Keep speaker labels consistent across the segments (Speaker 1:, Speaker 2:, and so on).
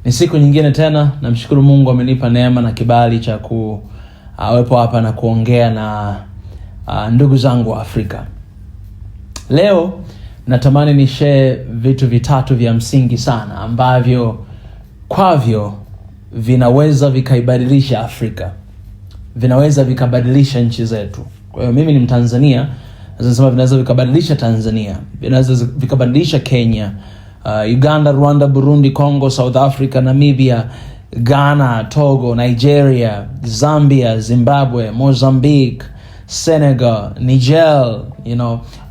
Speaker 1: Ni siku nyingine tena, namshukuru Mungu amenipa neema na kibali cha kuwepo hapa na kuongea na ndugu zangu wa Afrika. Leo natamani ni share vitu vitatu vya msingi sana ambavyo kwavyo vinaweza vikaibadilisha Afrika. Vinaweza vikabadilisha nchi zetu. Kwa hiyo mimi ni Mtanzania, nasema vinaweza vikabadilisha Tanzania, vinaweza vikabadilisha Kenya, Uganda, Rwanda, Burundi, Congo, South Africa, Namibia, Ghana, Togo, Nigeria, Zambia, Zimbabwe, Mozambique, Senegal, Niger,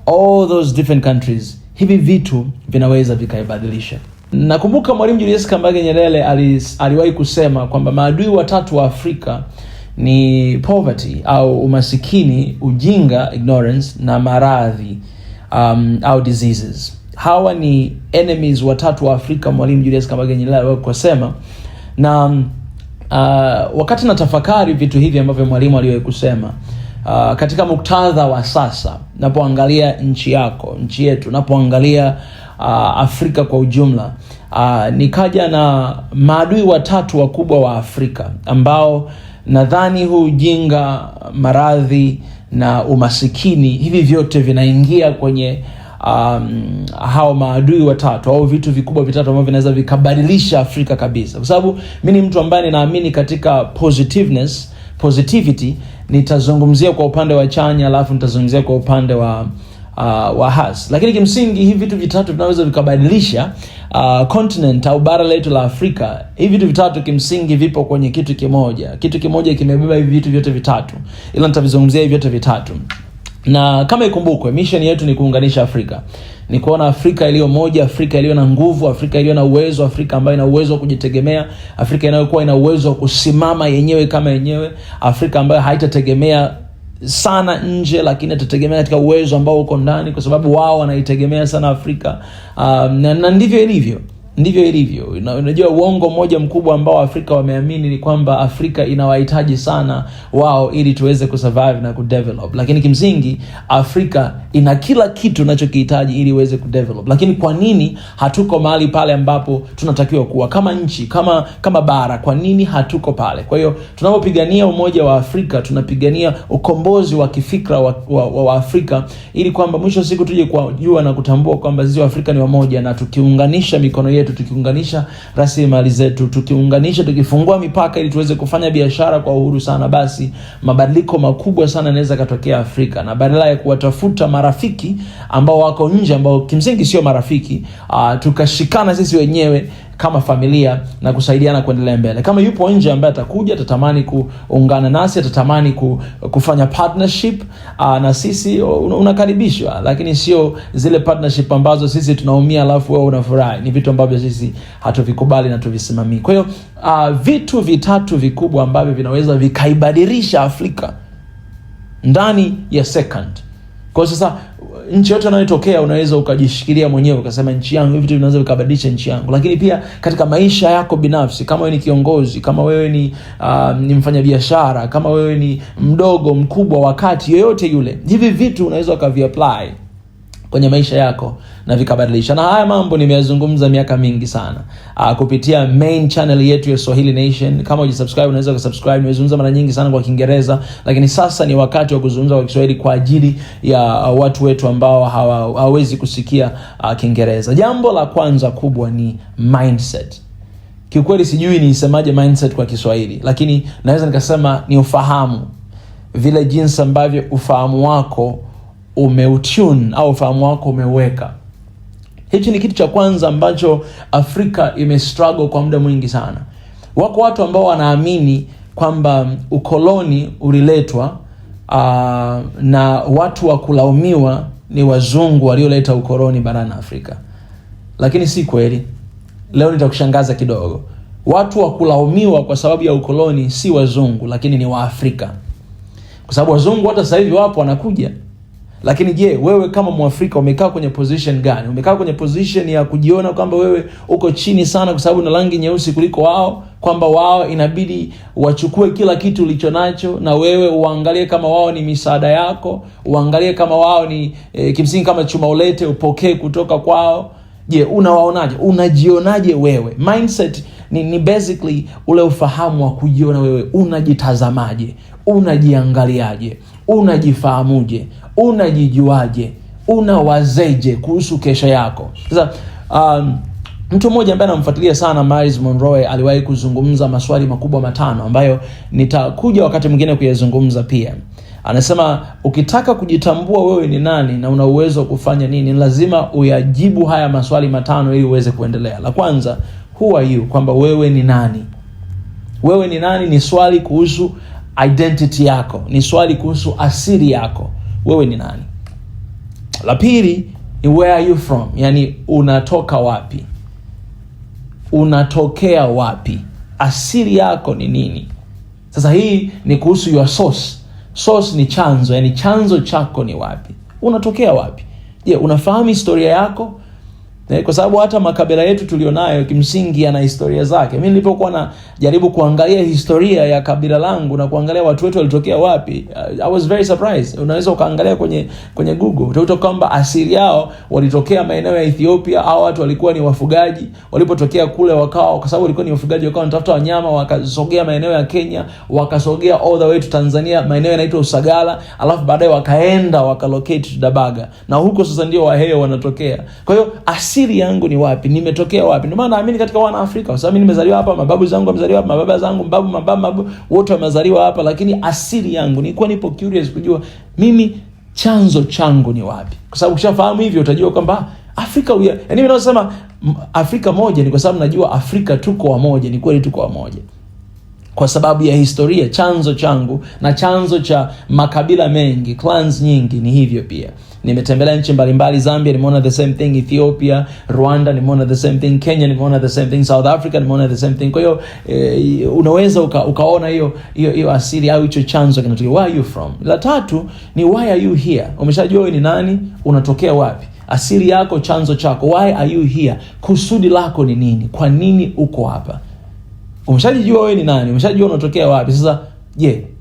Speaker 1: all those different countries. Hivi vitu vinaweza vikaibadilisha. Nakumbuka Mwalimu Julius Kambarage Nyerere aliwahi kusema kwamba maadui watatu wa Afrika ni poverty au umasikini, ujinga, ignorance, na maradhi au diseases. Hawa ni enemies watatu wa Afrika, Mwalimu Julius Kambarage Nyerere aliwahi kusema. Na wakati natafakari vitu hivi ambavyo mwalimu aliwahi kusema, katika muktadha wa sasa, napoangalia nchi yako, nchi yetu, napoangalia Afrika kwa ujumla, nikaja na maadui watatu wakubwa wa Afrika ambao nadhani huu ujinga, maradhi na umasikini, hivi vyote vinaingia kwenye hao maadui watatu au vitu vikubwa vitatu ambavyo vinaweza vikabadilisha Afrika kabisa. Kwa sababu mimi ni mtu ambaye ninaamini katika positivity. Nitazungumzia kwa upande wa chanya, alafu nitazungumzia kwa upande wa hasi. Lakini kimsingi hivi vitu vitatu vinaweza vikabadilisha continent au bara letu la Afrika. Hivi vitu vitatu kimsingi vipo kwenye kitu kimoja. Kitu kimoja kimebeba hivi vitu vyote vitatu. Ila nitavizungumzia hivi vyote vitatu. Na kama ikumbukwe, mission yetu ni kuunganisha Afrika. Ni kuona Afrika iliyo moja, Afrika iliyo na nguvu, Afrika iliyo na uwezo, Afrika ambayo ina uwezo wa kujitegemea, Afrika inayokuwa ina uwezo wa kusimama yenyewe kama yenyewe, Afrika ambayo haitategemea sana nje, lakini itategemea katika uwezo ambao uko ndani, kwa sababu wao wanaitegemea sana Afrika. Na ndivyo ilivyo. Ndivyo ilivyo. Unajua uongo mmoja mkubwa ambao Afrika wameamini ni kwamba Afrika inawahitaji sana wao ili tuweze kusurvive na kudevelop. Lakini kimsingi Afrika ina kila kitu tunachokihitaji ili iweze kudevelop. Lakini kwa nini hatuko mahali pale ambapo tunatakiwa kuwa kama nchi, kama bara? Kwa nini hatuko pale? Kwa hiyo tunapopigania umoja wa Afrika, tunapigania ukombozi wa kifikra wa Afrika, ili kwamba mwisho siku tuje kujua na kutambua kwamba sisi wa Afrika ni wamoja, na tukiunganisha mikono yetu, tukiunganisha rasilimali zetu, tukifungua mipaka ili tuweze kufanya biashara kwa uhuru sana, basi mabadiliko makubwa sana yanaweza katokea Afrika. Na badala ya kuwatafuta marafiki ambao wako nje, ambao kimsingi sio marafiki, tukashikana sisi wenyewe kama familia na kusaidiana kuendelea mbele. Kama yupo nje ambaye atakuja, atatamani kuungana nasi, atatamani kufanya partnership na sisi, unakaribishwa. Lakini sio zile partnership ambazo sisi tunaumia alafu wewe unafurahi. Ni vitu ambavyo sisi hatuvikubali na tuvisimamii. Kwa hiyo vitu vitatu vikubwa ambavyo vinaweza vikaibadilisha Afrika ndani ya second. Kwa sasa nchi yote inayotokea unaweza ukajishikilia mwenyewe ukasema nchi yangu, hivi vitu vinaweza vikabadilisha nchi yangu. Lakini pia katika maisha yako binafsi, kama wewe ni kiongozi, kama wewe ni mfanyabiashara, kama wewe ni mdogo, mkubwa, wakati yoyote yule, hivi vitu unaweza ukavi-apply kwenye maisha yako na vikabadilisha. Na haya mambo nimeyazungumza miaka mingi sana kupitia main channel yetu ya Swahili Nation. Kama hujisubscribe unaweza kusubscribe. Nimezungumza mara nyingi sana kwa Kiingereza, lakini sasa ni wakati wa kuzungumza kwa Kiswahili kwa ajili ya watu wetu ambao hawawezi kusikia Kiingereza. Jambo la kwanza kubwa ni mindset. Kiukweli sijui nisemaje mindset kwa Kiswahili, lakini naweza nikasema ni ufahamu. Vile jinsi ambavyo ufahamu wako umeutune au ufahamu wako umeweka. Hichi ni kitu cha kwanza ambacho Afrika imestruggle kwa muda mwingi sana. Wako watu ambao wanaamini kwamba ukoloni uliletwa na watu wa kulaumiwa ni wazungu walioleta ukoloni barani Afrika. Lakini si kweli. Leo nitakushangaza kidogo. Watu wa kulaumiwa kwa sababu ya ukoloni si wazungu, lakini ni Waafrika. Kwa sababu wazungu hata sasa hivi wapo wanakuja. Lakini je, wewe kama Mwafrika umekaa kwenye position gani? Umekaa kwenye position ya kujiona kwamba wewe uko chini sana kwa sababu una rangi nyeusi kuliko wao, kwamba wao inabidi wachukue kila kitu ulichonacho, na wewe uangalie kama wao ni misaada yako, uangalie kama wao ni kimsingi kama chuma ulete upokee kutoka kwao? Je, unawaonaje? Unajionaje wewe? Mindset ni basically ule ufahamu wa kujiona wewe. Unajitazamaje? Unajiangaliaje? Unajifahamuje? Unajijuaje? Unawazeje kuhusu kesho yako? Sasa mtu mmoja ambaye namfuatilia sana, Myles Munroe, aliwahi kuzungumza maswali makubwa 5 ambayo nitakuja wakati mwingine kuyazungumza pia. Anasema ukitaka kujitambua wewe ni nani na una uwezo wa kufanya nini, lazima uyajibu haya maswali 5 ili uweze kuendelea. La kwanza, who are you? Kwamba wewe ni nani? Wewe ni nani ni swali kuhusu identity yako, ni swali kuhusu asili yako. Wewe ni nani? La pili ni where are you from? Yani unatoka wapi? Unatokea wapi? Asili yako ni nini? Sasa hii ni kuhusu your source. Source ni chanzo, yani chanzo chako ni wapi? Unatokea wapi? Je, unafahamu historia yako? Kwa sababu hata makabila yetu tulionayo kimsingi yana historia zake. Mimi nilipokuwa najaribu kuangalia historia ya kabila langu na kuangalia watu wetu walitokea wapi, I was very surprised. Unaweza ukaangalia kwenye Google, utakuta kwamba asili yao walitokea maeneo ya Ethiopia, au watu walikuwa ni wafugaji, walipotokea kule wakao, kwa sababu walikuwa ni wafugaji, wakao wanatafuta wanyama, wakasogea maeneo ya Kenya, wakasogea all the way to Tanzania, maeneo yanaitwa Usagara, alafu baadaye wakaenda wakalocate to Dabaga, na huko sasa ndio Wahehe wanatokea. Kwa hiyo asili yangu ni wapi? Nimetokea wapi? Ndio maana naamini katika wana Afrika, kwa sababu mimi nimezaliwa hapa, mababu zangu wamezaliwa hapa, mababa zangu, mababu wote wamezaliwa hapa, lakini asili yangu nilikuwa nipo curious kujua mimi chanzo changu ni wapi. Kwa sababu ukishafahamu hivyo utajua kwamba Afrika yaani mimi nasema Afrika moja ni kwa sababu najua Afrika tuko wamoja, ni kweli tuko wamoja. Kwa sababu ya historia, chanzo changu na chanzo cha makabila mengi, clans nyingi ni hivyo pia. Nimetembelea nchi mbalimbali, Zambia nimeona the same thing, Ethiopia, Rwanda nimeona the same thing, Kenya nimeona the same thing, South Africa nimeona the same thing. Kwa hiyo unaweza ukaona hiyo asili au hicho chanzo kinatokea. Where are you from? La tatu ni why are you here? Umeshajua wewe ni nani, unatokea wapi? Asili yako, chanzo chako. Why are you here? Kusudi lako ni nini? Kwa nini uko hapa? Umeshajijua wewe ni nani, umeshajua unatokea wapi. Sasa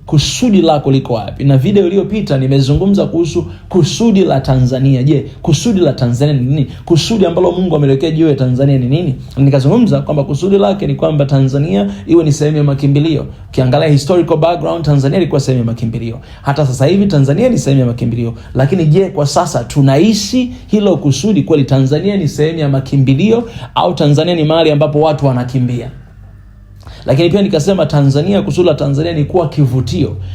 Speaker 1: kusudi lako liko wapi? Na video iliyopita nimezungumza kuhusu kusudi la Tanzania. Kusudi la Tanzania ni nini? Kusudi ambalo Mungu ameliwekea juu ya Tanzania ni nini? Nikazungumza kwamba kusudi lake ni kwamba Tanzania iwe ni sehemu ya makimbilio. Ukiangalia historical background, Tanzania ilikuwa sehemu ya makimbilio. Hata sasa hivi Tanzania ni sehemu ya makimbilio. Lakini kwa sasa tunaishi hilo kusudi kweli? Tanzania ni sehemu ya makimbilio au Tanzania ni mahali ambapo watu wanakimbia? Lakini pia nikasema Tanzania, kusudi la Tanzania ni kuwa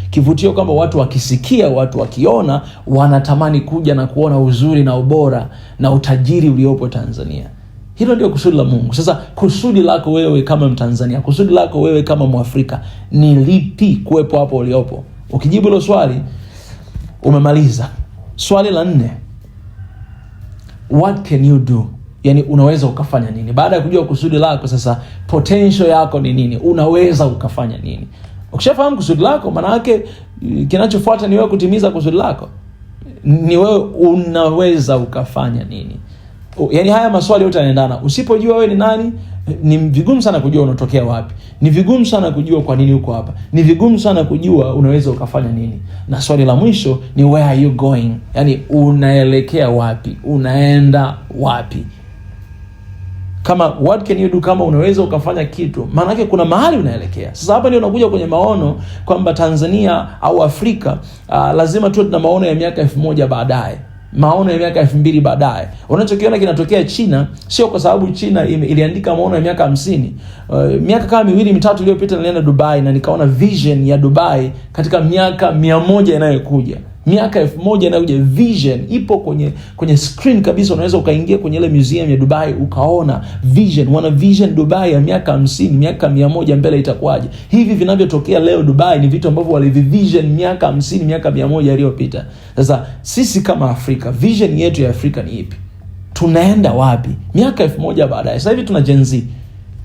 Speaker 1: kivutio kwamba watu wakisikia, watu wakiona, wanatamani kuja na kuona uzuri na ubora na utajiri uliopo Tanzania. Hilo ndio kusudi la Mungu. Sasa kusudi lako wewe kama Mtanzania, kusudi lako wewe kama Mwafrika ni lipi kuwepo hapo uliopo? Ukijibu hilo swali umemaliza. Swali la 4, what can you do? Yani unaweza ukafanya nini? Baada ya kujua kusudi lako, sasa potential yako ni nini? Unaweza ukafanya nini? Ukishafahamu kusudi lako, maana yake kinachofuata ni wewe kutimiza kusudi lako. Ni wewe unaweza ukafanya nini? Yani haya maswali yote yanaendana. Usipojua wewe ni nani, ni vigumu sana kujua unatokea wapi. Ni vigumu sana kujua kwa nini uko hapa. Ni vigumu sana kujua unaweza ukafanya nini. Na swali la mwisho ni where are you going? Yani unaelekea wapi? Unaenda wapi? Kama what can you do, kama unaweza ukafanya kitu, maana yake kuna mahali unaelekea. Sasa hapa ndio unakuja kwenye maono kwamba Tanzania au Afrika lazima tuwe na maono ya miaka 1000 baadaye, maono ya miaka 2000 baadaye. Unachokiona kinatokea China sio kwa sababu China iliandika maono ya miaka 50. Miaka kama 2-3 iliyopita nilienda Dubai na nikaona vision ya Dubai katika miaka 100 inayokuja. Miaka 1000 inayokuja, vision ipo kwenye screen kabisa. Unaweza ukaingia kwenye ile museum ya Dubai ukaona vision, wana vision Dubai ya miaka 50, miaka 100 mbele itakuwaje. Hivi vinavyotokea leo Dubai ni vitu ambavyo walivision miaka 50, miaka 100 iliyopita. Sasa sisi kama Afrika, vision yetu ya Afrika ni ipi? Tunaenda wapi miaka 1000 baadaye? Sasa hivi tuna Gen Z,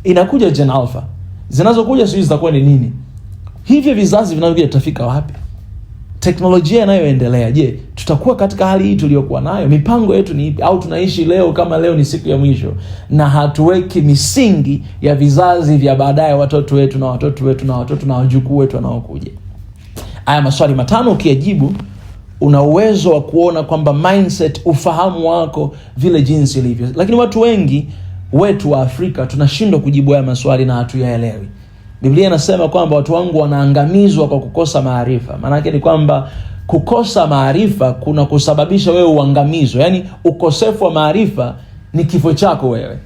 Speaker 1: inakuja Gen Alpha, zinazokuja sisi zitakuwa ni nini? Hivi vizazi vinavyokuja tutafika wapi? Teknolojia inayoendelea, tutakuwa katika hali hii tuliyokuwa nayo? Mipango yetu ni ipi? Au tunaishi leo kama leo ni siku ya mwisho na hatuweki misingi ya vizazi vya baadaye, watoto wetu na watoto wetu na watoto na wajukuu wetu wanaokuja? Haya maswali 5 ukiyajibu una uwezo wa kuona kwamba mindset, ufahamu wako vile jinsi ilivyo. Lakini watu wengi wetu wa Afrika tunashindwa kujibu haya maswali na hatuyaelewi. Biblia inasema kwamba watu wangu wanaangamizwa kwa kukosa maarifa. Maana yake ni kwamba kukosa maarifa kuna kusababisha wewe uangamizwe. Yaani ukosefu wa maarifa ni kifo chako wewe.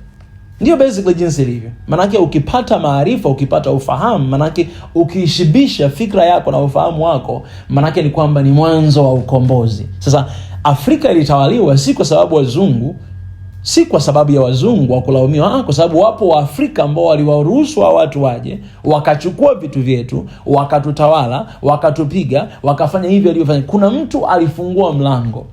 Speaker 1: Ndio basically jinsi ilivyo. Maana yake ukipata maarifa, ukipata ufahamu, maana yake ukiishibisha fikra yako na ufahamu wako, maana yake ni kwamba ni mwanzo wa ukombozi. Sasa Afrika ilitawaliwa si kwa sababu wazungu, si kwa sababu ya wazungu wa kulaumiwa, kwa sababu wapo wa Afrika ambao waliwaruhusu wa watu waje, wakachukua vitu vyetu, wakatutawala, wakatupiga, wakafanya hivyo walivyofanya. Kuna mtu alifungua mlango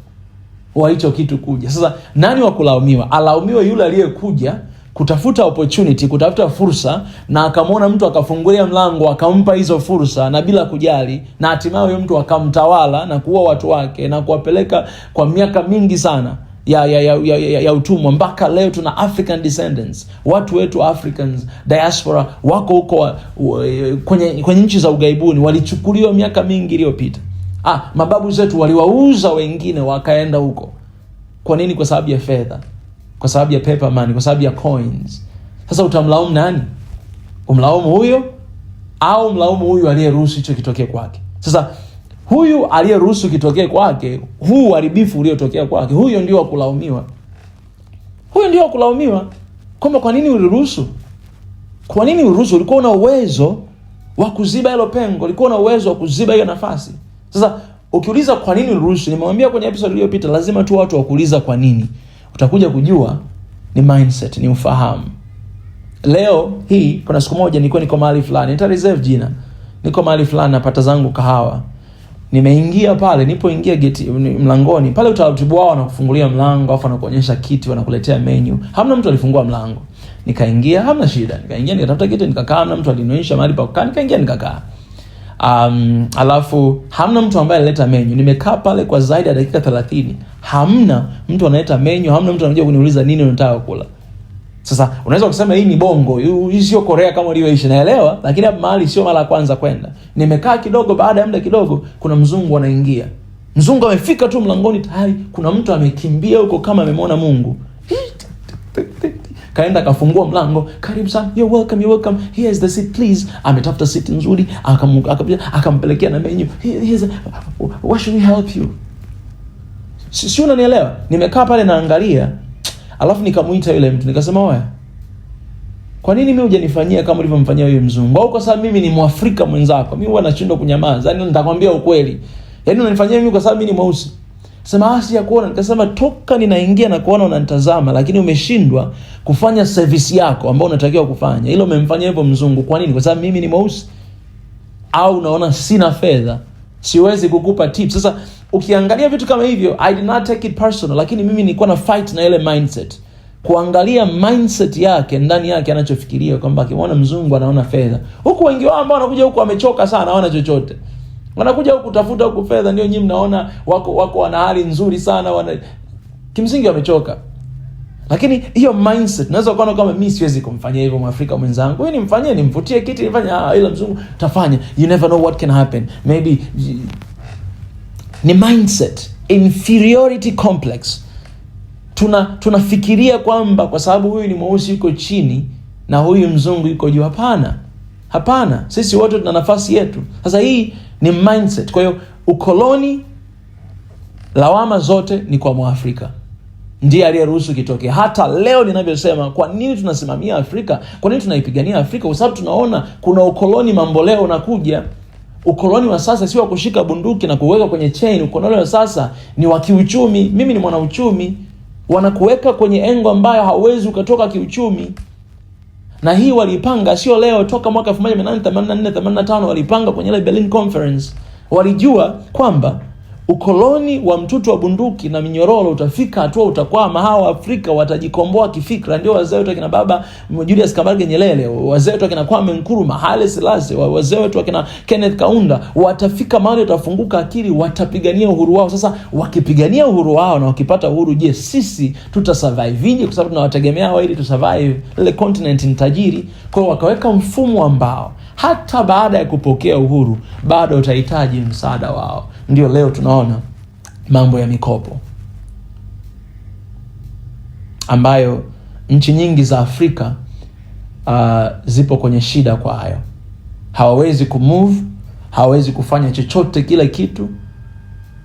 Speaker 1: wa hicho kitu kuja. Sasa nani wa kulaumiwa? Alaumiwa yule aliyekuja kutafuta opportunity, kutafuta fursa, na akamwona mtu akafungulia mlango, akampa hizo fursa na bila kujali, na hatimaye huyo mtu akamtawala na kuua watu wake na kuwapeleka kwa miaka mingi sana ya utumwa. Mpaka leo tuna African descendants, watu wetu Africans diaspora wako huko kwenye nchi za ugaibuni, walichukuliwa miaka mingi iliyopita. Mababu zetu waliwauza wengine wakaenda huko. Kwa nini? Kwa sababu ya fedha, kwa sababu ya paper money, kwa sababu ya coins. Sasa utamlaumu nani? Umlaumu huyo au umlaumu huyu aliyeruhusu hicho kitokee kwake? Sasa huyu aliyeruhusu kitokee kwake, huu uharibifu uliotokea kwake, huyo ndio wa kulaumiwa. Huyo ndio wa kulaumiwa. Kwamba kwa nini uliruhusu? Kwa nini uliruhusu? Ulikuwa una uwezo wa kuziba hilo pengo, ulikuwa una uwezo wa kuziba hiyo nafasi. Sasa ukiuliza kwa nini uliruhusu, nimemwambia kwenye episode iliyopita, lazima tu watu wakuuliza kwa nini. Utakuja kujua ni mindset, ni ufahamu. Leo hii kuna siku moja niko mahali fulani, nita reserve jina. Niko mahali fulani napata zangu kahawa. Nimeingia pale, nipoingia geti mlangoni, pale utaratibu wao wanakufungulia mlango, afu wanakuonyesha kiti, wanakuletea menu. Hamna mtu alifungua mlango. Nikaingia, hamna shida. Nikaingia nikatafuta kiti nikakaa, hamna mtu alinionyesha mahali pa kukaa, nikaingia nikakaa. Alafu hamna mtu ambaye alileta menu. Nimekaa pale kwa zaidi ya dakika 30. Hamna mtu analeta menu, hamna mtu anakuja kuniuliza nini unataka kula. Sasa unaweza kusema hii ni bongo, hii sio Korea kama ulivyoishi, naelewa, lakini hapa mahali sio mara ya kwanza kwenda. Nimekaa kidogo, baada ya muda kidogo kuna mzungu anaingia. Mzungu amefika tu mlangoni tayari kuna mtu amekimbia huko kama amemwona Mungu. Kaenda kafungua mlango, karibu sana, you're welcome, here is the seat please. Ametafuta seat nzuri, akampelekea na menu. Here's what should we help you? Sio, unanielewa? Nimekaa pale naangalia, alafu nikamuita yule mtu nikasema, "Oya, kwa nini mimi hujanifanyia kama ulivyomfanyia yule mzungu? Au kwa sababu mimi ni Mwafrika mwenzako, mimi huwa nashindwa kunyamaza. Yaani nitakwambia ukweli. Yaani unanifanyia mimi kwa sababu mimi ni mweusi." Sema asi ya kuona. Nikasema toka ninaingia na kuona unanitazama, lakini umeshindwa kufanya service yako ambayo unatakiwa kufanya. Hilo umemfanyia hivyo mzungu. Kwa nini? Kwa sababu mimi ni mweusi? Au unaona sina fedha, siwezi kukupa tips? Sasa ukiangalia vitu kama hivyo, I did not take it personal, lakini mimi nilikuwa na fight na ile mindset. Kuangalia mindset yake, ndani yake anachofikiria kwamba akimwona mzungu anaona fedha. Huku wengi wao ambao wanakuja huku wamechoka sana, hawana chochote. Wanakuja huku kutafuta huku fedha, ndio nyinyi mnaona wako wana hali nzuri sana, kimsingi wamechoka. Lakini hiyo mindset, naweza kuona kama mimi siwezi kumfanyia hivyo Mwafrika mwenzangu. Wewe nimfanyie, nimvutie kiti, nifanye ile mzungu tafanya. You never know what can happen. Maybe ni mindset, inferiority complex. Tunafikiria kwamba kwa sababu huyu ni mweusi yuko chini na huyu mzungu yuko juu. Hapana. Sisi wote tuna nafasi yetu. Sasa hii ni mindset. Kwa hiyo ukoloni, lawama zote ni kwa Mwafrika. Ndiye aliyeruhusu kitokee. Hata leo ninavyosema, kwa nini tunasimamia Afrika? Kwa nini tunaipigania Afrika? Kwa sababu tunaona kuna ukoloni mambo leo unakuja. Ukoloni wa sasa si wa kushika bunduki na kuweka kwenye chain. Ukoloni wa sasa ni wa kiuchumi. Mimi ni mwanauchumi. Wanakuweka kwenye engo ambayo hauwezi ukatoka kiuchumi. Na hii walipanga sio leo, toka mwaka 1884-85 walipanga kwenye ile Berlin Conference. Walijua kwamba ukoloni wa mtutu wa bunduki na minyororo utafika hatua utakwama. Hawa Afrika watajikomboa kifikra. Ndio wazee wetu akina baba Julius Kambarage Nyerere, wazee wetu akina Kwame Nkrumah, Haile Selassie, wazee wetu akina Kenneth Kaunda, watafika mahali watafunguka akili, watapigania uhuru wao. Sasa wakipigania uhuru wao na wakipata uhuru, je, sisi tutasurvive? Kwa sababu tunawategemea hao ili tusurvive. Ile continent ni tajiri. Kwa hiyo wakaweka mfumo ambao hata baada ya kupokea uhuru bado utahitaji msaada wao. Ndio leo tunaona mambo ya mikopo, ambayo nchi nyingi za Afrika zipo kwenye shida kwa hayo. Hawawezi kumove, hawawezi kufanya chochote kile kitu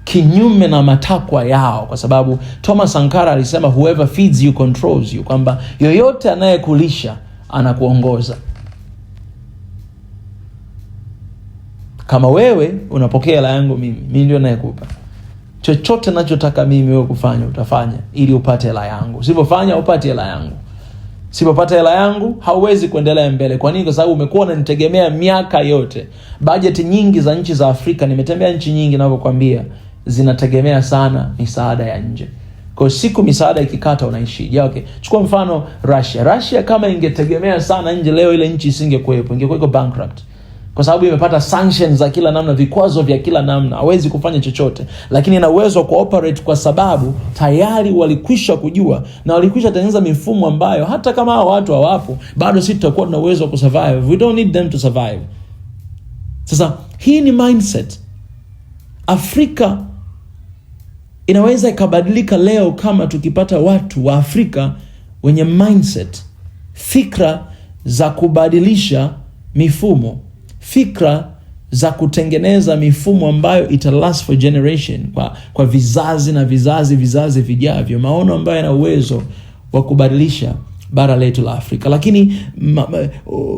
Speaker 1: kinyume na matakwa yao, kwa sababu Thomas Sankara alisema whoever feeds you controls you, kwamba yoyote anayekulisha anakuongoza. Kama wewe unapokea hela yangu mimi ndio nayekupa. Chochote ninachotaka mimi wewe kufanya utafanya ili upate hela yangu. Usipofanya upate hela yangu. Usipopata hela yangu hauwezi kuendelea mbele. Kwa nini? Kwa sababu umekuwa unanitegemea miaka yote. Bajeti nyingi za nchi za Afrika, nimetembea nchi nyingi ninavyokuambia, zinategemea sana misaada ya nje. Kwa siku misaada ikikata unaishije? Okay. Chukua mfano Russia kama ingetegemea sana nje, leo ile nchi isingekuwepo, ingekuwa bankrupt. Kwa sababu imepata sanctions za kila namna, vikwazo vya kila namna, hawezi kufanya chochote. Lakini ina uwezo cooperate kwa sababu tayari walikwisha kujua na walikwisha tengeneza mifumo ambayo hata kama hao watu hawapo, bado sisi tutakuwa na uwezo wa kusurvive. We don't need them to survive. Sasa hii ni mindset. Afrika inaweza ikabadilika leo kama tukipata watu wa Afrika wenye mindset, fikra za kubadilisha mifumo, fikra za kutengeneza mifumo ambayo ita last for generation, kwa vizazi na vizazi vijavyo, maono ambayo yana uwezo wa kubadilisha bara letu la Afrika. Lakini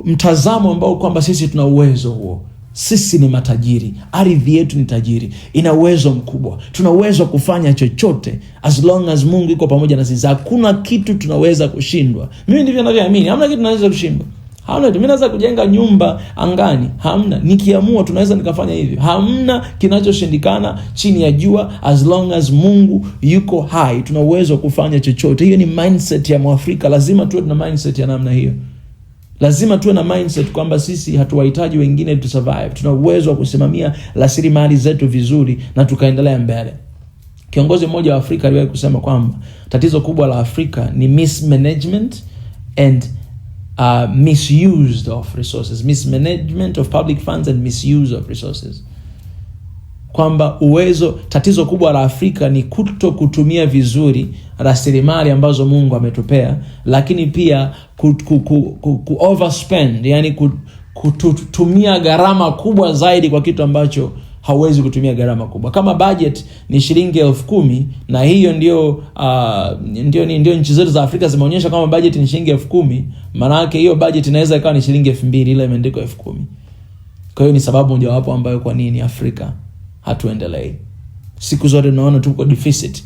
Speaker 1: mtazamo ambao kwamba sisi tuna uwezo huo. Sisi ni matajiri, ardhi yetu ni tajiri, ina uwezo mkubwa, tuna uwezo kufanya chochote as long as Mungu yuko pamoja na sisi. Hakuna kitu tunaweza kushindwa. Mimi ndivyo ninavyoamini. Hamna kitu tunaweza kushindwa. Hamna, mimi naweza kujenga nyumba angani. Hamna, nikiamua tunaweza nikafanya hivyo. Hamna kinachoshindikana chini ya jua as long as Mungu yuko hai. Tuna uwezo kufanya chochote. Hiyo ni mindset ya Mwafrika. Lazima tuwe na mindset ya namna hiyo. Lazima tuwe na mindset kwamba sisi hatuwahitaji wengine to survive. Tuna uwezo wa kusimamia rasilimali zetu vizuri na tukaendelea mbele. Kiongozi mmoja wa Afrika aliwahi kusema kwamba tatizo kubwa la Afrika ni mismanagement and misuse of resources. Mismanagement of public funds and misuse of resources. Kwamba tatizo kubwa la Afrika ni kutumia vizuri rasilimali ambazo Mungu ametupea, lakini pia overspend, yani kutumia gharama kubwa zaidi kwa kitu ambacho hauwezi kutumia gharama kubwa. Kama budget ni shilingi 10,000 na hiyo ndio nchi zetu za Afrika zimeonyesha kama budget ni shilingi 10,000, maana yake hiyo budget inaweza ikawa ni shilingi 2,000 ila imeandikwa 10,000. Kwa hiyo ni sababu mojawapo ambayo kwa nini Afrika hatuendelei. Siku zote tunaona tuko deficit,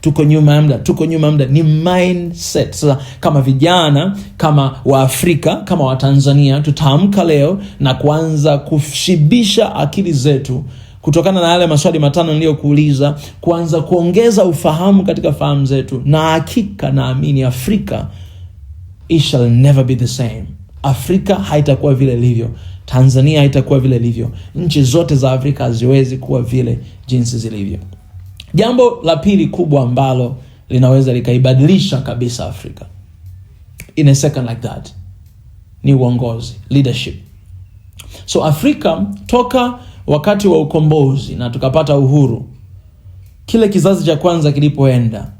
Speaker 1: tuko nyuma muda, ni mindset. Sasa kama vijana, kama wa Afrika, kama wa Tanzania, tutaamka leo na kuanza kushibisha akili zetu kutokana na yale maswali 5 niliyokuuliza, kuanza kuongeza ufahamu katika fahamu zetu, na hakika naamini Afrika it shall never be the same. Afrika haitakuwa vile ilivyo. Tanzania haitakuwa vile ilivyo. Nchi zote za Afrika haziwezi kuwa vile jinsi zilivyo. Jambo la pili kubwa ambalo linaweza likaibadilisha kabisa Afrika in a second like that ni uongozi, leadership. So Afrika toka wakati wa ukombozi na tukapata uhuru, kile kizazi cha kwanza kilipoenda,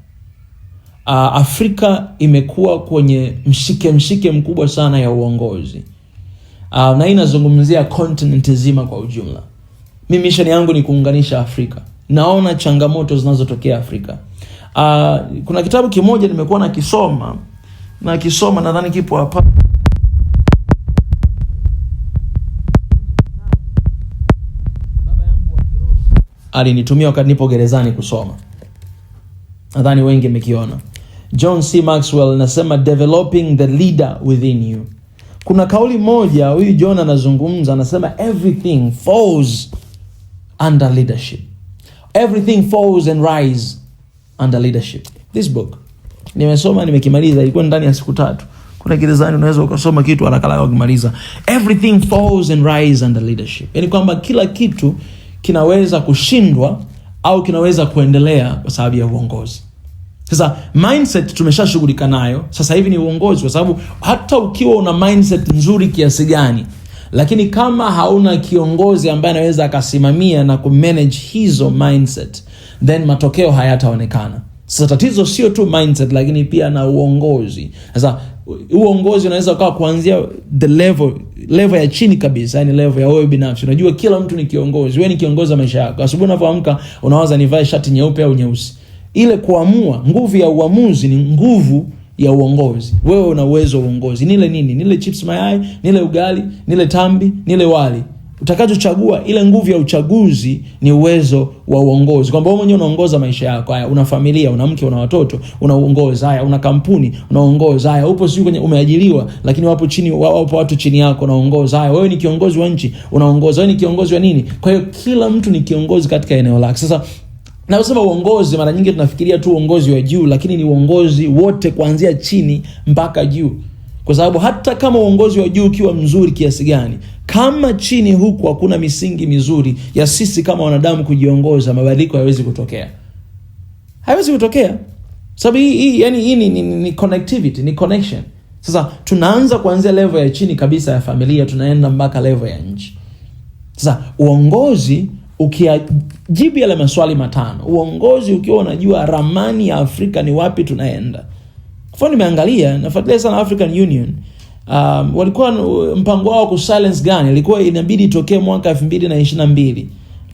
Speaker 1: Afrika imekuwa kwenye mshike mkubwa sana ya uongozi. Na inazungumzia continent nzima kwa ujumla. Mimi mission yangu ni kuunganisha Afrika. Naona changamoto zinazotokea Afrika. Kuna kitabu kimoja nimekuwa nakisoma nadhani kipo hapa. Baba yangu wa kiroho alinitumia wakati nipo gerezani kusoma. Nadhani wengi mmekiona. John C. Maxwell anasema developing the leader within you. Kuna kauli moja huyu John anazungumza, anasema everything falls under leadership. Everything falls and rise under leadership. This book nimesoma, nimekimaliza, ilikuwa ndani ya siku 3. Kuna gerezani unaweza ukasoma kitu haraka ukimaliza. Everything falls and rise under leadership. Yaani kwamba kila kitu kinaweza kushindwa au kinaweza kuendelea kwa sababu ya uongozi. Sasa mindset tumeshashughulika nayo. Sasa hivi ni uongozi, kwa sababu hata ukiwa una mindset nzuri kiasi gani, Lakini kama hauna kiongozi ambaye anaweza akasimamia na kumanage hizo mindset, then matokeo hayataonekana. Sasa tatizo sio tu mindset, lakini pia na uongozi. Sasa uongozi unaweza kuwa kuanzia the level ya chini kabisa, yani level ya wewe binafsi. Unajua kila mtu ni kiongozi. Wewe ni kiongozi wa maisha yako. Asubuhi unapoamka unawaza nivae shati nyeupe au nyeusi. Ile kuamua, nguvu ya uamuzi ni nguvu ya uongozi. Wewe una uwezo wa uongozi. Nile nini? Nile chips mayai, nile ugali, nile tambi, nile wali. Utakachochagua, ile nguvu ya uchaguzi ni uwezo wa uongozi. Kwamba wewe mwenyewe unaongoza maisha yako. Haya, una familia, una mke, una watoto, unaongoza. Haya, una kampuni, unaongoza. Haya, upo sio kwenye umeajiriwa, lakini wapo watu chini yako, unaongoza. Haya, wewe ni kiongozi wa nchi, unaongoza. Wewe ni kiongozi wa nini? Kwa hiyo kila mtu ni kiongozi katika eneo lake. Sasa na usema uongozi, mara nyingi tunafikiria tu uongozi wa juu, lakini ni uongozi wote kuanzia chini mpaka juu. Kwa sababu hata kama uongozi wa juu ukiwa mzuri kiasi gani, kama chini huku hakuna misingi mizuri ya sisi kama wanadamu kujiongoza, mabadiliko hayawezi kutokea. Haiwezi kutokea. Sababu hii ni connectivity, ni connection. Sasa tunaanza kuanzia level ya chini kabisa ya familia, tunaenda mpaka level ya nchi. Sasa uongozi ukijibu yale maswali matano, uongozi ukiwa unajua ramani ya Afrika ni wapi tunaenda. Kwa nimeangalia, nafuatilia sana African Union. Walikuwa mpango wao ku silence gani? Ilikuwa inabidi itokee mwaka 2022.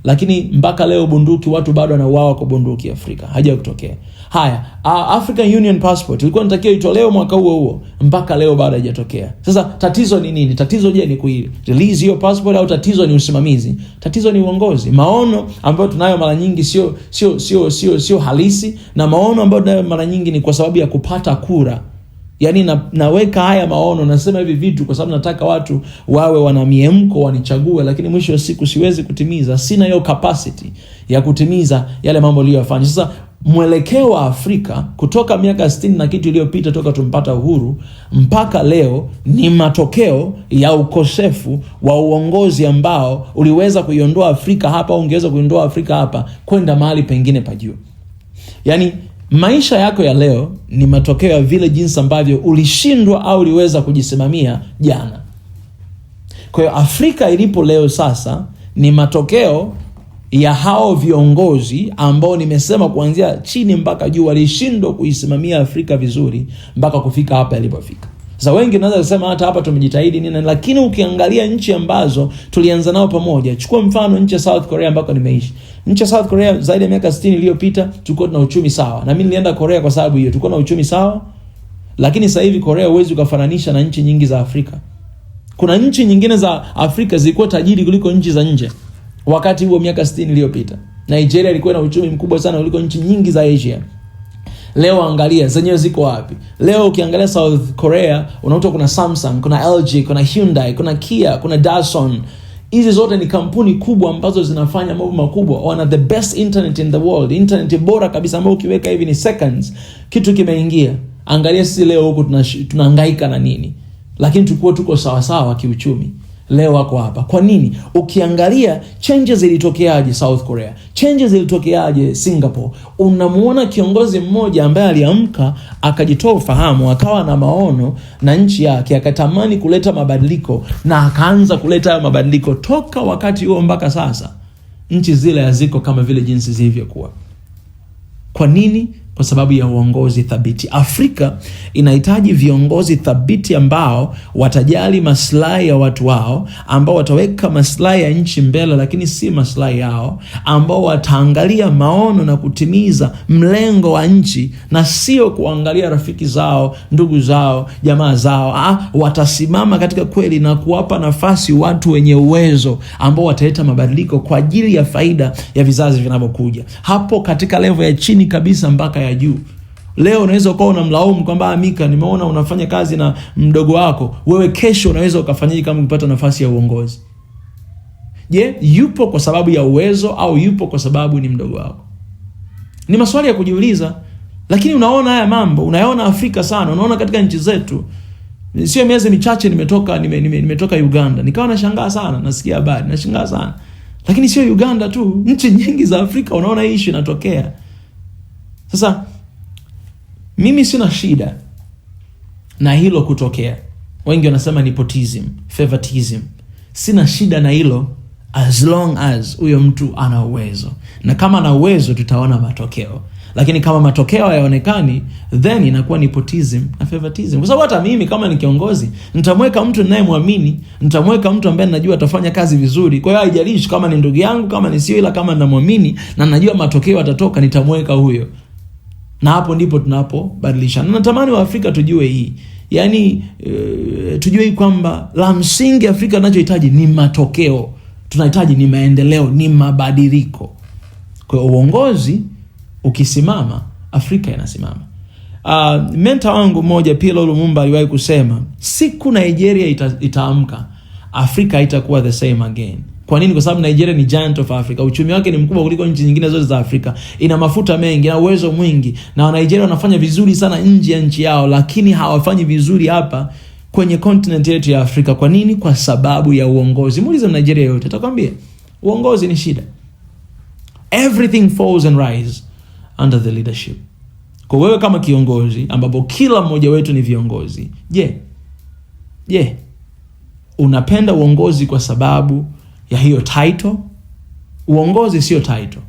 Speaker 1: Lakini mpaka leo bunduki, watu bado wanauawa kwa bunduki Afrika. Haja kutokea. Haya, African Union passport ilikuwa inatakiwa itolewe mwaka huo, mpaka leo bado haijatokea. Sasa tatizo ni nini? Tatizo je, ni release hiyo passport au tatizo ni usimamizi? Tatizo ni uongozi. Maono ambayo tunayo mara nyingi sio halisi, na maono ambayo tunayo mara nyingi ni kwa sababu ya kupata kura. Yaani naweka haya maono, nasema hivi vitu kwa sababu nataka watu wawe wana miemko wanichague, lakini mwisho wa siku siwezi kutimiza. Sina hiyo capacity ya kutimiza yale mambo niliyofanya. Sasa mwelekeo wa Afrika kutoka miaka 60 na kitu iliyopita toka tumpata uhuru mpaka leo ni matokeo ya ukosefu wa uongozi ambao uliweza kuiondoa Afrika hapa, ungeweza kuiondoa Afrika hapa kwenda mahali pengine pa juu. Yaani maisha yako ya leo ni matokeo ya vile jinsi ambavyo ulishindwa au uliweza kujisimamia jana. Kwa hiyo Afrika ilipo leo sasa ni matokeo ya hao viongozi ambao nimesema kuanzia chini mpaka juu walishindwa kuisimamia Afrika vizuri mpaka kufika hapa ilipofika. Sasa wengi naweza kusema hata hapa tumejitahidi nini, lakini ukiangalia nchi ambazo tulianza nao pamoja, chukua mfano nchi ya South Korea ambako nimeishi. Nchi ya South Korea zaidi ya miaka 60 iliyopita tulikuwa na uchumi sawa. Na mimi nilienda Korea kwa sababu hiyo, tulikuwa na uchumi sawa. Lakini sasa hivi Korea huwezi ukafananisha na nchi nyingi za Afrika. Kuna nchi nyingine za Afrika zilikuwa tajiri kuliko nchi za nje wakati huo miaka 60 iliyopita. Nigeria ilikuwa na uchumi mkubwa sana kuliko nchi nyingi za Asia. Leo angalia zenyewe ziko wapi? Leo ukiangalia South Korea unakuta kuna Samsung, kuna LG, kuna Hyundai, kuna Kia, kuna Datsun. Hizi zote ni kampuni kubwa ambazo zinafanya mambo makubwa. Wana the best internet in the world. Internet bora kabisa ambayo ukiweka hivi ni seconds kitu kimeingia. Angalia sisi leo huko tunahangaika na nini? Lakini tuko sawa sawa kiuchumi. Leo wako hapa. Kwa nini? Ukiangalia changes zilitokeaje South Korea, changes zilitokeaje Singapore. Unamuona kiongozi mmoja ambaye aliamka akajitoa ufahamu, akawa na maono na nchi yake, akatamani kuleta mabadiliko na akaanza kuleta mabadiliko. Toka wakati huo mpaka sasa nchi zile haziko kama vile jinsi zilivyokuwa. Kwa nini? Kwa sababu ya uongozi thabiti. Afrika inahitaji viongozi thabiti ambao watajali maslahi ya watu wao, ambao wataweka maslahi ya nchi mbele lakini si maslahi yao, ambao wataangalia maono na kutimiza mlengo wa nchi na sio kuangalia rafiki zao, ndugu zao, jamaa zao. Watasimama katika kweli na kuwapa nafasi watu wenye uwezo ambao wataleta mabadiliko kwa ajili ya faida ya vizazi vinavyokuja. Hapo katika level ya chini kabisa mpaka ya juu. Leo unaweza ukawa unamlaumu kwamba Mika, nimeona unafanya kazi na mdogo wako. Wewe kesho unaweza ukafanyika kama ukipata nafasi ya uongozi. Je, yupo kwa sababu ya uwezo au yupo kwa sababu ni mdogo wako? Ni maswali ya kujiuliza. Lakini unaona haya mambo, unayaona Afrika sana, unaona katika nchi zetu. Sio miezi michache nimetoka Uganda. Nikawa nashangaa sana, nasikia habari, nashangaa sana. Lakini sio Uganda tu, nchi nyingi za Afrika unaona hii issue inatokea. Sasa mimi sina shida na hilo kutokea. Wengi wanasema nepotism, favoritism. Sina shida na hilo as long as huyo mtu ana uwezo. Na kama ana uwezo tutaona matokeo. Lakini kama matokeo hayaonekani, then inakuwa nepotism na favoritism. Kwa sababu hata mimi kama ni kiongozi, nitamweka mtu ninayemwamini, nitamweka mtu ambaye najua atafanya kazi vizuri. Kwa hiyo haijalishi kama ni ndugu yangu, kama ni sio, ila kama ninamwamini na najua matokeo yatatoka, nitamweka huyo. Na hapo ndipo tunapobadilisha. Na natamani wa Afrika tujue hii. Yaani tujue kwamba la msingi Afrika tunachohitaji ni matokeo. Tunahitaji ni maendeleo, ni mabadiliko. Kwa uongozi ukisimama, Afrika inasimama. Mentor wangu mmoja P.L. Lumumba aliwahi kusema, siku Nigeria itaamka, Afrika haitakuwa the same again. Kwa nini? Kwa sababu Nigeria ni giant of Africa. Uchumi wake ni mkubwa kuliko nchi nyingine zote za Afrika. Ina mafuta mengi, na uwezo mwingi. Na wa Nigeria wanafanya vizuri sana nje ya nchi yao, lakini hawafanyi vizuri hapa kwenye continent yetu ya Afrika. Kwa nini? Kwa sababu ya uongozi. Muulize Nigeria yote, atakwambia uongozi ni shida. Everything falls and rise under the leadership. Kwa wewe kama kiongozi, ambapo kila mmoja wetu ni viongozi, je, unapenda uongozi kwa sababu ya hiyo title? Uongozi sio title.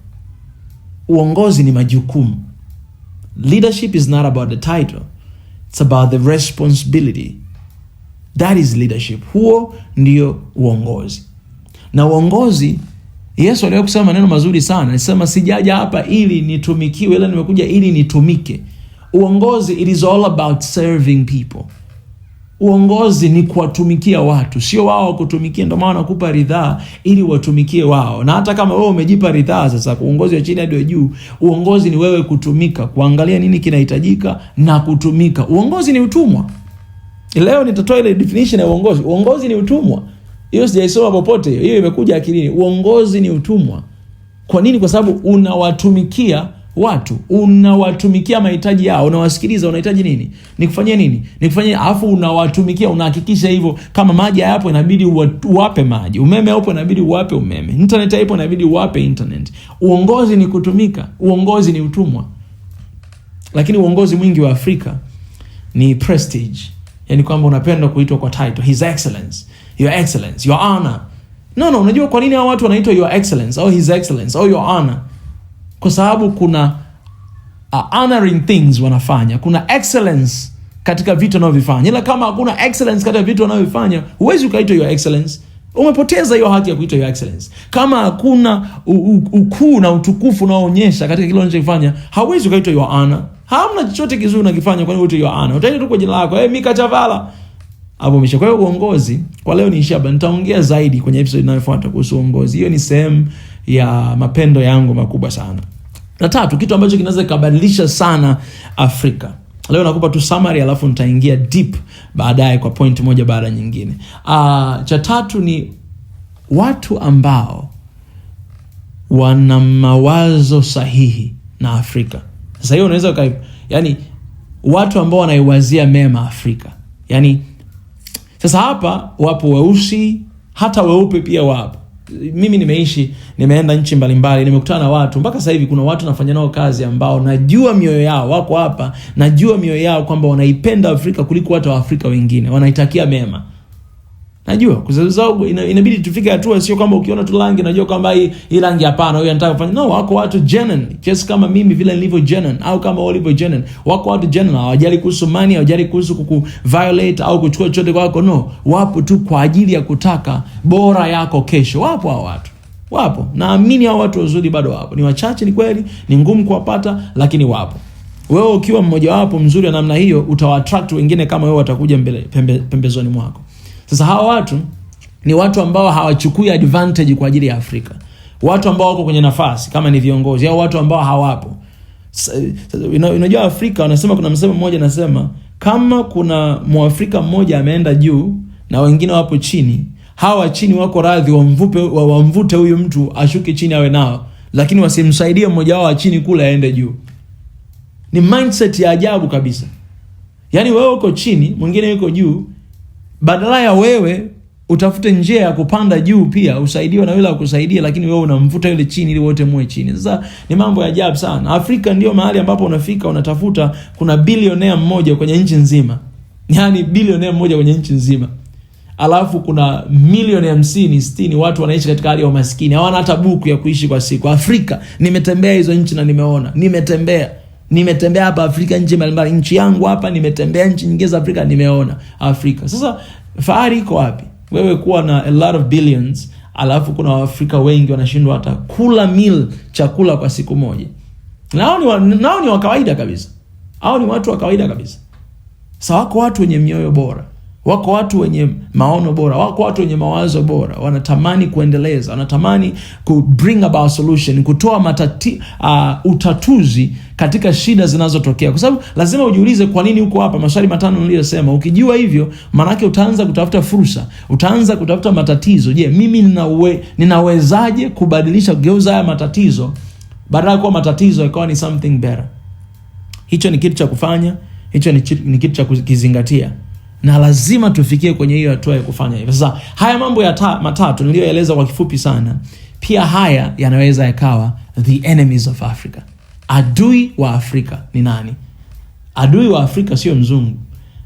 Speaker 1: Uongozi ni majukumu. Leadership is not about the title. It's about the responsibility. That is leadership. Huo ndio uongozi. Na uongozi, Yesu aliwahi kusema maneno mazuri sana. Alisema sijaja hapa ili nitumikiwe, ila nimekuja ili nitumike. Uongozi, it is all about serving people. Uongozi ni kuwatumikia watu, sio wao kutumikia. Ndio maana nakupa ridhaa ili watumikie wao. Na hata kama wewe umejipa ridhaa sasa kuongozi wa chini hadi juu, uongozi ni wewe kutumika, kuangalia nini kinahitajika na kutumika. Uongozi ni utumwa. Leo nitatoa ile definition ya uongozi. Uongozi ni utumwa. Hiyo sijaisoma popote, hiyo imekuja akilini. Uongozi ni utumwa. Kwa nini? Kwa sababu unawatumikia watu, unawatumikia mahitaji yao, unawasikiliza unahitaji nini, nikufanyie nini, nikufanyie, alafu unawatumikia, unahakikisha hivyo. Kama maji hapo inabidi uwape maji, umeme hapo inabidi uwape umeme, internet hapo inabidi uwape internet. Uongozi ni kutumika, uongozi ni utumwa. Lakini uongozi mwingi wa Afrika ni prestige. Yaani kwamba unapenda kuitwa kwa title, His Excellence, Your Excellence, Your Honor. No, unajua kwa nini hao watu wanaitwa Your Excellence au His Excellence au Your Honor? Kwa sababu kuna honoring things wanafanya. Kuna excellence katika vitu wanavyofanya. Ila kama hakuna excellence katika vitu wanavyofanya, huwezi ukaitwa Your Excellence. Umepoteza hiyo haki ya kuitwa Your Excellence. Kama hakuna ukuu na utukufu unaoonyesha katika kile unachofanya, hauwezi ukaitwa Your Honor. Hamna chochote kizuri unakifanya kwa nini uitwe Your Honor? Utaitwa tu kwa jina lako, Mika Chavala. Hapo umesha. Kwa hiyo uongozi, kwa leo niishia hapa. Nitaongea zaidi kwenye episode inayofuata kuhusu uongozi. Hiyo ni sehemu ya mapendo yangu makubwa sana. Na tatu, kitu ambacho kinaweza kubadilisha sana Afrika. Leo nakupa tu summary alafu nitaingia deep baadaye kwa point moja baada nyingine. Cha tatu ni watu ambao wana mawazo sahihi na Afrika. Sasa hiyo unaweza yani watu ambao wanaiwazia mema Afrika. Yani sasa hapa wapo weusi, hata weupe pia wapo. Mimi nimeenda nchi mbalimbali, nimekutana na watu, mpaka sasa hivi kuna watu nafanya nao kazi ambao najua mioyo yao, wako hapa, najua mioyo yao kwamba wanaipenda Afrika kuliko watu wa Afrika wengine, wanaitakia mema. Najua kwa sababu inabidi tufike hatua, sio kwamba ukiona tu rangi unajua kwamba hii rangi hapana, huyu anataka kufanya. No, wako watu genuine, just kama mimi vile nilivyo genuine au kama walivyo genuine. Wako watu genuine, hawajali kuhusu money, hawajali kuhusu violate au kuchukua chochote kwako. No, wapo tu kwa ajili ya kutaka bora yako kesho. Wapo hao watu. Wapo. Naamini hao watu wazuri bado wapo. Ni wachache, ni kweli, ni ngumu kuwapata, lakini wapo. Wewe ukiwa mmoja wapo mzuri wa namna hiyo, utawaattract wengine kama wewe, watakuja pembezoni mwako. Sasa hawa watu ni watu ambao hawachukui advantage kwa ajili ya Afrika. Watu ambao wako kwenye nafasi kama ni viongozi, au watu ambao hawapo. Unajua Afrika wanasema, kuna msemo mmoja anasema, kama kuna Mwafrika mmoja ameenda juu na wengine wapo chini, hawa chini wako radhi wamvute huyu mtu ashuke chini awe nao, lakini wasimsaidie mmoja wao wa chini kule aende juu. Ni mindset ya ajabu kabisa. Yaani wewe uko chini, mwingine yuko juu, badala ya wewe utafute njia ya kupanda juu pia usaidiwe na yule akusaidia, lakini wewe unamvuta yule chini ili wote muwe chini. Sasa ni mambo ya ajabu sana. Afrika ndio mahali ambapo unafika unatafuta kuna bilionea mmoja kwenye nchi nzima. Yaani bilionea mmoja kwenye nchi nzima. alafu kuna milioni 50, 60 watu wanaishi katika hali ya umaskini, hawana hata buku ya kuishi kwa siku. Afrika, nimetembea hizo nchi na nimeona, nimetembea hapa Afrika, nchi mbalimbali, nchi yangu hapa, nimetembea nchi nyingine za Afrika, nimeona Afrika. Sasa fahari iko wapi? Wewe kuwa na a lot of billions, alafu kuna Waafrika wengi wanashindwa hata kula chakula kwa siku moja. Nao ni wa kawaida kabisa. Hao ni watu wa kawaida kabisa. Sasa wako watu wenye mioyo bora, wako watu wenye maono bora, wako watu wenye mawazo bora, wanatamani kuendeleza, wanatamani ku bring about solution, kutoa utatuzi katika shida zinazotokea. Kwa sababu lazima ujiulize kwa nini uko hapa, maswali 5 niliyosema. Ukijua hivyo, maana yake utaanza kutafuta fursa, utaanza kutafuta matatizo. Je, mimi ninawezaje kubadilisha, kugeuza haya matatizo, badala kuwa matatizo ikawa ni something better? Hicho ni kitu cha kufanya, hicho ni kitu cha kukizingatia. Na lazima tufikie kwenye hiyo hatua ya kufanya hivyo. Sasa haya mambo ya matatu niliyoeleza kwa kifupi sana, pia haya yanaweza yakawa the enemies of Africa. Adui wa Afrika ni nani? Adui wa Afrika sio mzungu.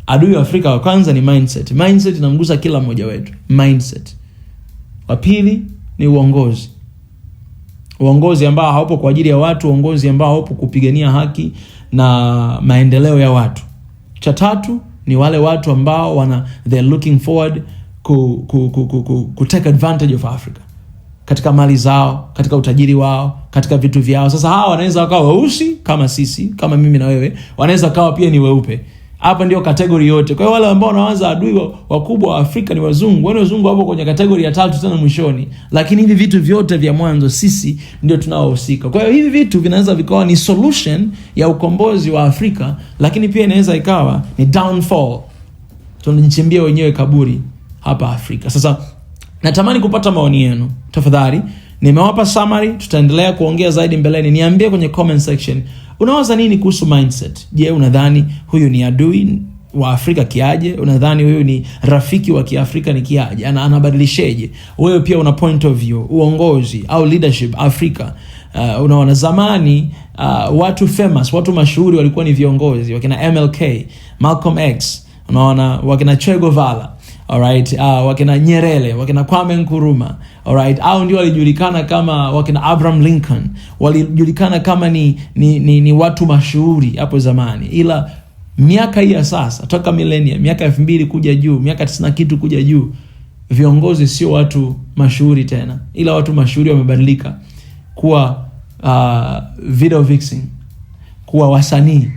Speaker 1: Adui wa Afrika wa kwanza ni mindset. Mindset inamgusa kila mmoja wetu. Mindset. Wa pili ni uongozi. Uongozi ambao haupo kwa ajili ya watu, uongozi ambao haupo kupigania haki na maendeleo ya watu. Cha tatu ni wale watu ambao they're looking forward ku take advantage of Africa, katika mali zao, katika utajiri wao, katika vitu vyao. Sasa hawa wanaweza wakawa weusi kama sisi, kama mimi na wewe, wanaweza kawa pia ni weupe. Hapa ndio kategori yote. Kwa hiyo wale ambao wanaanza adui wakubwa wa Afrika ni wazungu. Wazungu wapo kwenye kategori ya 3 tena mwishoni. Lakini hivi vitu vyote vya mwanzo sisi ndio tunaohusika. Kwa hiyo hivi vitu vinaweza vikawa ni solution ya ukombozi wa Afrika, lakini pia inaweza ikawa ni downfall. Tunajichimbia wenyewe kaburi hapa Afrika. Sasa natamani kupata maoni yenu. Tafadhali, nimewapa summary, tutaendelea kuongea zaidi mbeleni. Niambie kwenye comment section, unawaza nini kuhusu mindset? Je, unadhani huyu ni adui wa Afrika kiaje? Unadhani huyu ni rafiki wa Kiafrika ni kiaje? Anabadilisheje? Wewe pia una point of view, uongozi au leadership Afrika. Unaona zamani watu famous, watu mashuhuri walikuwa ni viongozi, wakina MLK, Malcolm X, unaona wakina Che Guevara, alright, wakina Nyerere, wakina Kwame Nkrumah, alright, au ndio walijulikana kama wakina Abraham Lincoln, walijulikana kama ni watu mashuhuri hapo zamani. Ila miaka hii ya sasa, toka millennium, miaka 2000 kuja juu, miaka 90 kitu kuja juu, viongozi sio watu mashuhuri tena, ila watu mashuhuri wamebadilika kuwa video vixen, kuwa wasanii,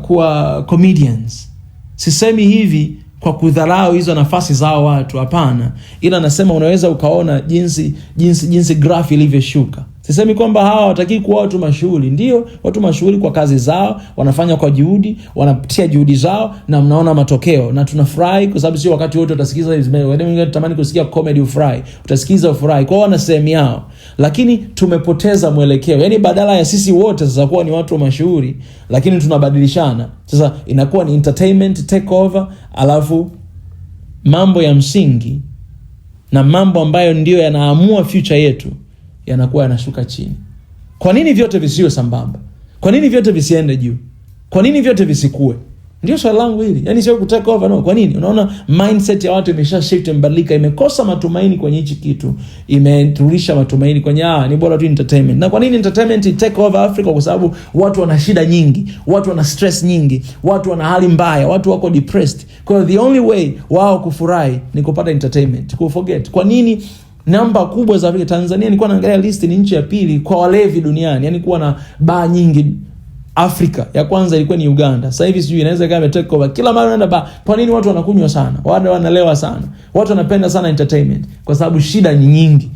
Speaker 1: kuwa comedians. Sisemi hivi kwa kudharau hizo nafasi zao watu, hapana, ila nasema unaweza ukaona jinsi graph ilivyoshuka. Sisemi kwamba hawa wataki kuwa watu mashuhuri. Ndio, watu mashuhuri kwa kazi zao, wanafanya kwa juhudi, wanapitia juhudi zao na mnaona matokeo, na tunafurahi kwa sababu sio wakati wote utasikiza hizo. Wewe unatamani kusikia comedy ufurahi, utasikiza ufurahi. Kwa wana sehemu yao. Lakini tumepoteza mwelekeo. Yaani badala ya sisi wote sasa kuwa ni watu mashuhuri, lakini tunabadilishana. Sasa inakuwa ni entertainment takeover, alafu mambo ya msingi na mambo ambayo ndio yanaamua future yetu yanakuwa yanashuka chini. Kwa nini vyote visiwe sambamba? Kwa nini vyote visiende juu? Kwa nini vyote visikue? Ndio swali langu hili. Yaani sio kutake over, no. Kwa nini? Unaona mindset ya watu imesha shift, mbadilika, imekosa matumaini kwenye hichi kitu, imeturudisha matumaini kwenye ni bora tu entertainment. Na kwa nini entertainment take over Africa? Kwa sababu watu wana shida nyingi, watu wana stress nyingi, watu wana hali mbaya, watu wako depressed. Kwa hiyo the only way wao kufurahi ni kupata entertainment, forget. Kwa nini namba kubwa za Afrika? Tanzania, nilikuwa naangalia list, ni nchi ya pili kwa walevi duniani. Yaani kuwa na baa nyingi Afrika. Ya kwanza ilikuwa ni Uganda. Sasa hivi sijui inaweza kama imetake over. Kila mara unaenda baa. Kwa nini watu wanakunywa sana? Watu wanalewa sana. Watu wanapenda sana entertainment kwa sababu shida ni nyingi.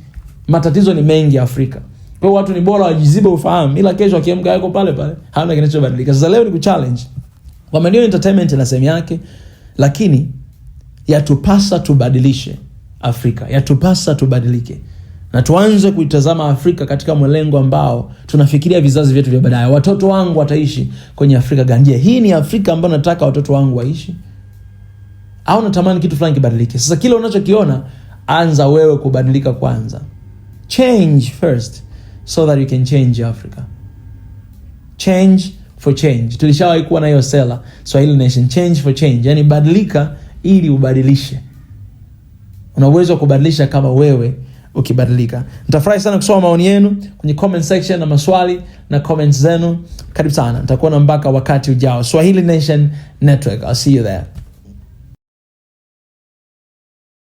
Speaker 1: Matatizo ni mengi Afrika. Kwa hiyo watu ni bora wajizibe ufahamu, ila kesho akiamka yako pale pale, hana kinachobadilika. Sasa leo ni kuchallenge. Kwa maana entertainment ina sehemu yake, lakini yatupasa tubadilishe Afrika. Yatupasa tubadilike. Na tuanze kuitazama Afrika katika mlengo ambao tunafikiria vizazi vyetu vya baadaye. Watoto wangu wataishi kwenye Afrika gani? Je, hii ni Afrika ambayo nataka watoto wangu waishi? Au natamani kitu fulani kibadilike? Sasa kile unachokiona, anza wewe kubadilika kwanza. Change first so that you can change Africa. Change for change. Tulishawahi kuwa na hiyo sela Swahili Nation, change for change. Yaani badilika ili ubadilishe. Una uwezo wa kubadilisha kama wewe ukibadilika. Nitafurahi sana kusoma maoni yenu kwenye comment section na maswali na comments zenu. Karibu sana. Nitakuwa na mpaka wakati ujao. Swahili Nation Network. I'll see you there.